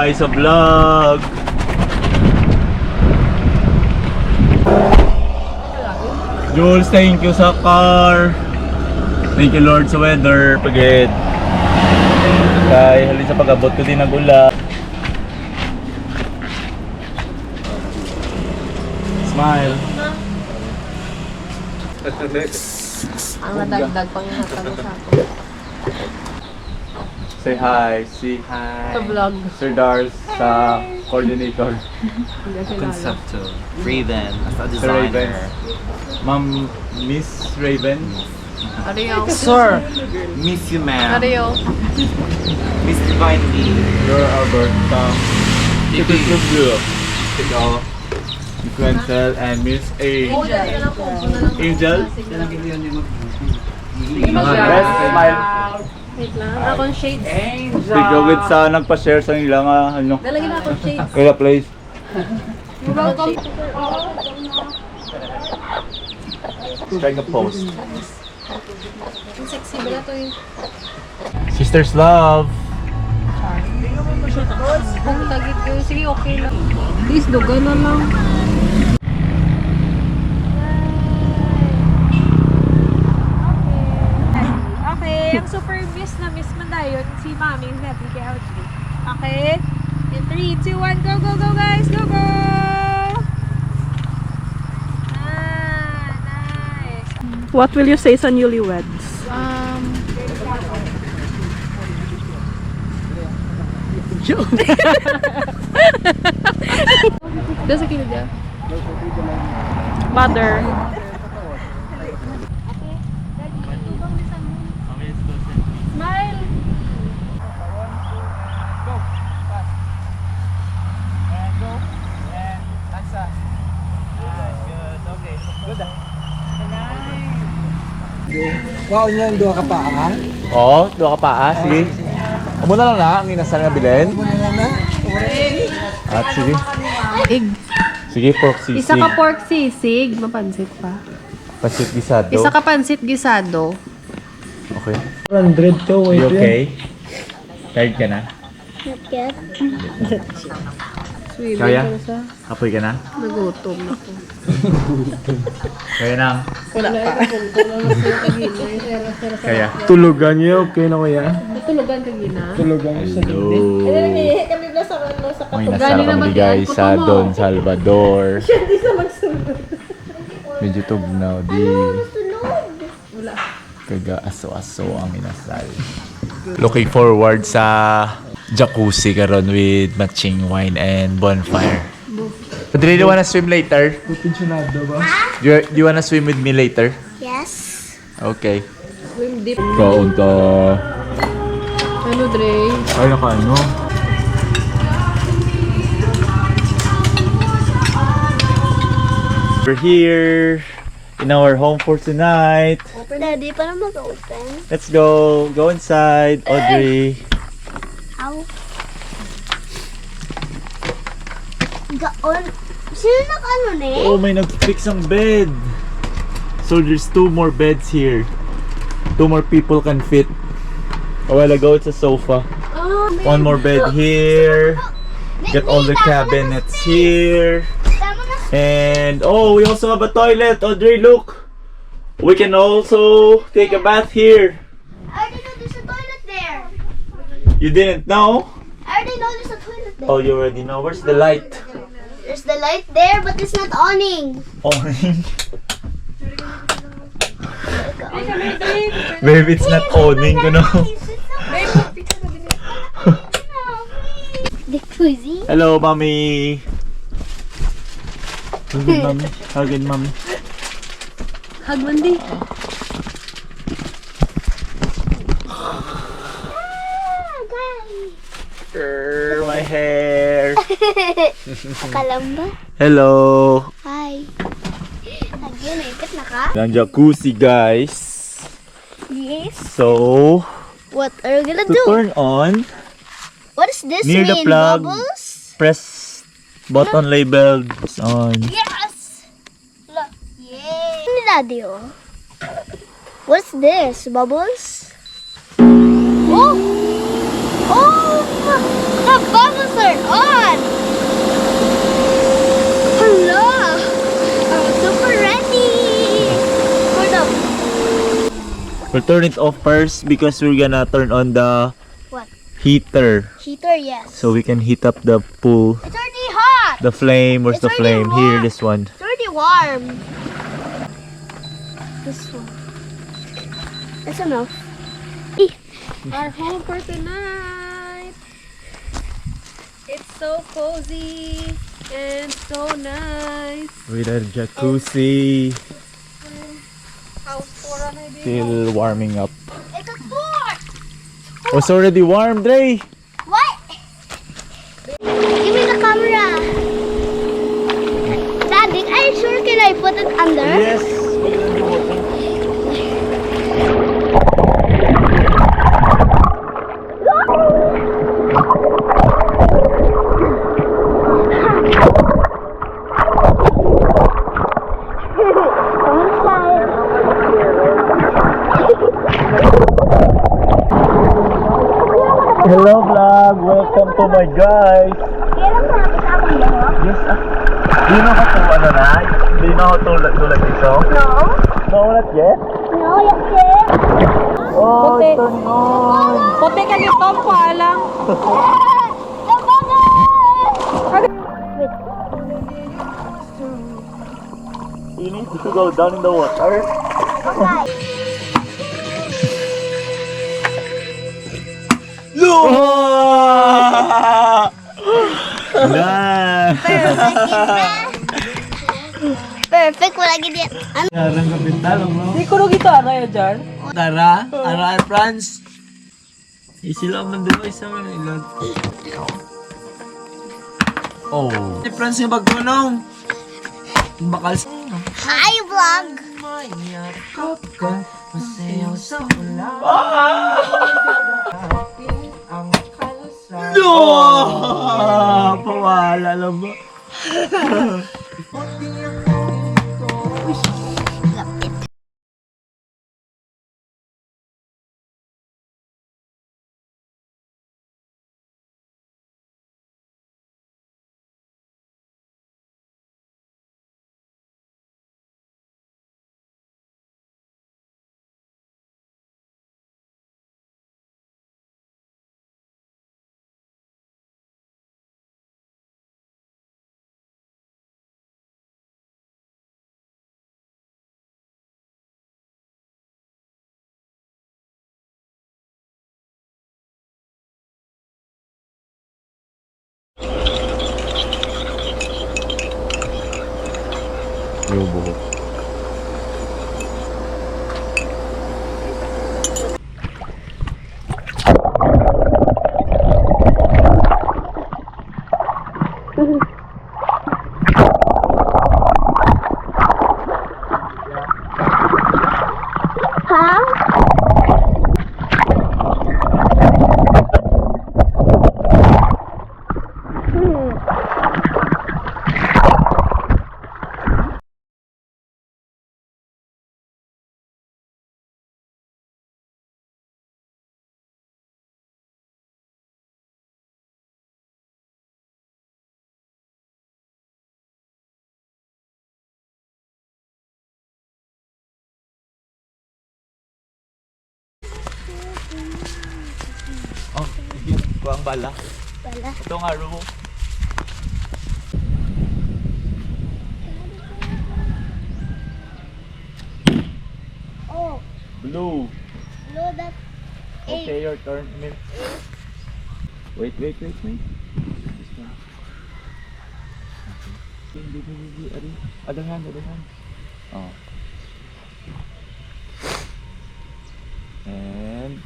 tayo sa vlog. Jules, thank you sa car. Thank you Lord sa weather. Pagit. Kaya halin sa pag-abot ko din nag-ula. Smile. Ang nadagdag pang yung natalo sa akin. Say hi. Say hi. Sa vlog. Sir Dars sa coordinator. Concepto. Raven, as a Sir Raven. designer. Ma'am Miss Raven. Ariyo. Sir, miss you ma'am. Ariyo. Miss Divine Me. You're Albert. It is the blue. Ikaw. Miss Wenzel and Miss A. Angel. Best smile. Wait lang. Akong shades. Ikaw with sa nagpa-share sa nila nga ano. Dalagin na akong shades. Kaya place. Welcome. Strike a post. Ang sexy ba na to yung... Sisters love. Kung tagit ko, sige okay lang. Please, dugan na lang. Okay, ang super miss na miss man dayon si Mami Neti kay LG. Okay? In 3, 2, 1, go, go, go guys! Go, go! Ah, nice! What will you say sa newlyweds? Doon sa kilid niya. Mother. Smile! Wow, niyan, dua ka pa, ha? Oo, doon ka pa sige. Amo na lang na, ang inasal nga bilhin. At sige. Egg. Sige, pork sisig. Isa ka pork sisig. Mapansit pa. Pasit gisado. Isa ka pansit gisado. Okay. 100 to, wait. You okay? Tired ka na? Swimming Kaya? ko na sa... Apoy ka na? Nagutom na ko. Kaya na. Wala pa. Kaya. Tulugan niyo, okay na kuya? Natulugan ka gina. Tulugan niyo sa Hello. Kami na sa May Gani nasara naman kami yan, guys puto sa mo. Don Salvador. Medyo tugnaw di. Kaga aso-aso ang inasal. Looking forward sa jacuzzi karon with matching wine and bonfire. But do you wanna swim later? pensionado ba? Do you wanna swim with me later? Yes. Okay. Swim deep. Kaon ta. Ano, Dre? Ay, naka-ano? We're here in our home for tonight. Daddy, paano mag-open? Let's go. Go inside, Audrey. Ow. Gaon. Sino nag-ano na eh? Oh, may nag-fix ang bed. So there's 2 more beds here. 2 more people can fit. A while ago, it's a sofa. 1 more bed here. Get all the cabinets here. Tama na. And oh, we also have a toilet. Audrey, look. We can also take a bath here. I already know there's a toilet there. You didn't know? I already know there's a toilet there. Oh, you already know. Where's the light? There's the light there, but it's not awning. Awning. Maybe it's not awning, you know. The cuisine. Hello, mommy. Hugin, mommy. Hugin, mommy. Hug Mandy. My hair. Kalamba. Hello. Hi. Again, ikot na ka? Ang jacuzzi, guys. Yes. So, What are you gonna to do? turn on, What is this near the mean? plug, Bubbles? press button labeled on. Yes! Look. Yay! Ni Daddy, oh. What's this? Bubbles? Oh! Oh! The bubbles are We'll turn it off first because we're gonna turn on the What? heater. Heater, yes. So we can heat up the pool. It's already hot. The flame, where's It's the flame? already Here, warm. this one. It's already warm. This one. That's enough. Our home for tonight. It's so cozy and so nice. With a jacuzzi. House for a baby. Still warming up. It's a fort. Oh, it's already warm, Dre. What? Give me the camera. Daddy, are you sure can I put it under? Yes. We're gonna do water. Hello vlog, welcome to my guys. Yes, do you know how to ano na? Do you know how to like this song? No. No, not yet. No, yes, yes. Oh, it's turning on. Puti ka dito, paalang. You need to go down in the water. Nah. Perfect, wala gini. Yarang kapital, no? Di ko rin ito ano yun, Jar? Tara, Ara Franz. Isila man din isa man ilan. Oh. Si Franz yung bagulong. Bakal sa Hi, vlog. mayakap ka, masayaw sa ula. Ang kalasal. No! Pawala lang ba? Yung buhok. Oh, yun ko ang bala. Bala. Ito nga room. Oh, Blue. no, that. Okay, your turn. Wait. This one. Okay. Hindi. Ari. Other hand. Oh. And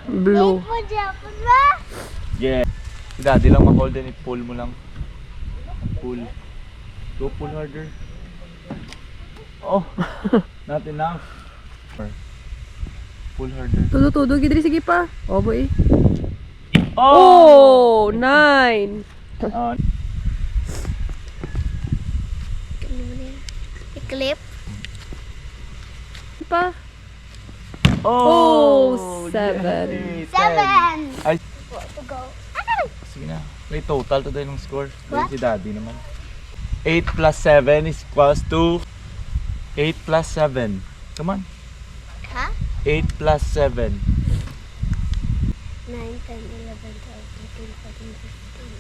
Blue. Wait mo dyan, ba? yeah. Si daddy lang ma-hold and i-pull mo lang. Pull. Go pull harder. Oh, not enough. Pull harder. Tudo, gidri sige pa. Oh boy. Oh! Oh, 9. I-clip. Pa. Oh! 7. yay, 7. Ay, To go. sige na. May total to ng score. What? Si daddy naman. 8 plus 7 is equals to 8 plus 7. Come on. Huh? 8 plus 7. 9, 10, 11, 12, 13, 14,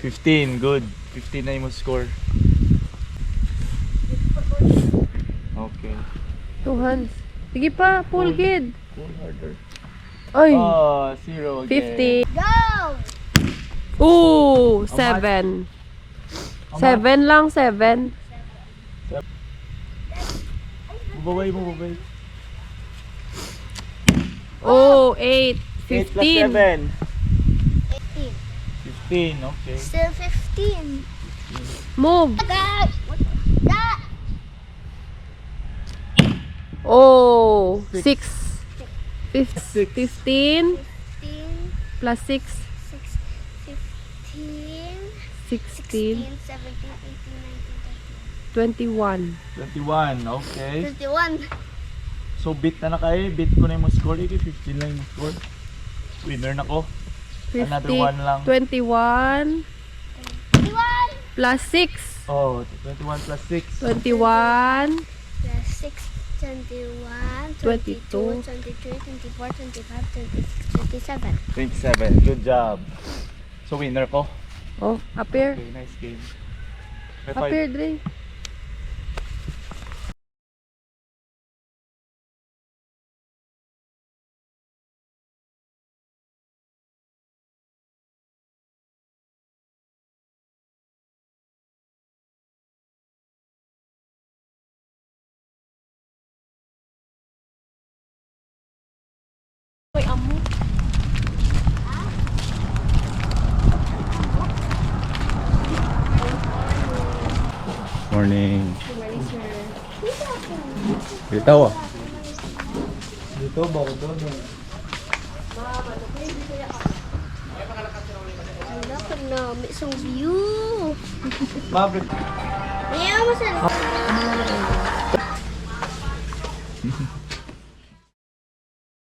15. 15. Good. 15 na yung score. Okay. 2 hands. Sige pa, pull kid. Pull harder. Ay, Oh, 0 again. 50. Go! Ooh, 7. 7 lang, 7. Babay mo, babay. Oh, 8. 8 plus 15. 7. 18. 15, okay. Still 15. Move. That! That! Oh, 6. 6. 15 15, plus 6. 6, 15, 16. 16, 17, 18, 21. 21, okay. 19, 20, 21. So beat na kayo. Beat ko na yung score. 15 lang yung score. Winner na ko. 50. Another one lang. 21 21 plus 6. Oh, 21 plus 6. 21. plus 6, 21, 22, 23, 24, 25, 26, 27. 27. Good job. So winner ko. Oh, up here. Okay, nice game. High Up five. here, Dre. Morning. Bitaw ah. Dito, bako doon. Wala ka na, may isang view. Maverick. Ayaw mo sa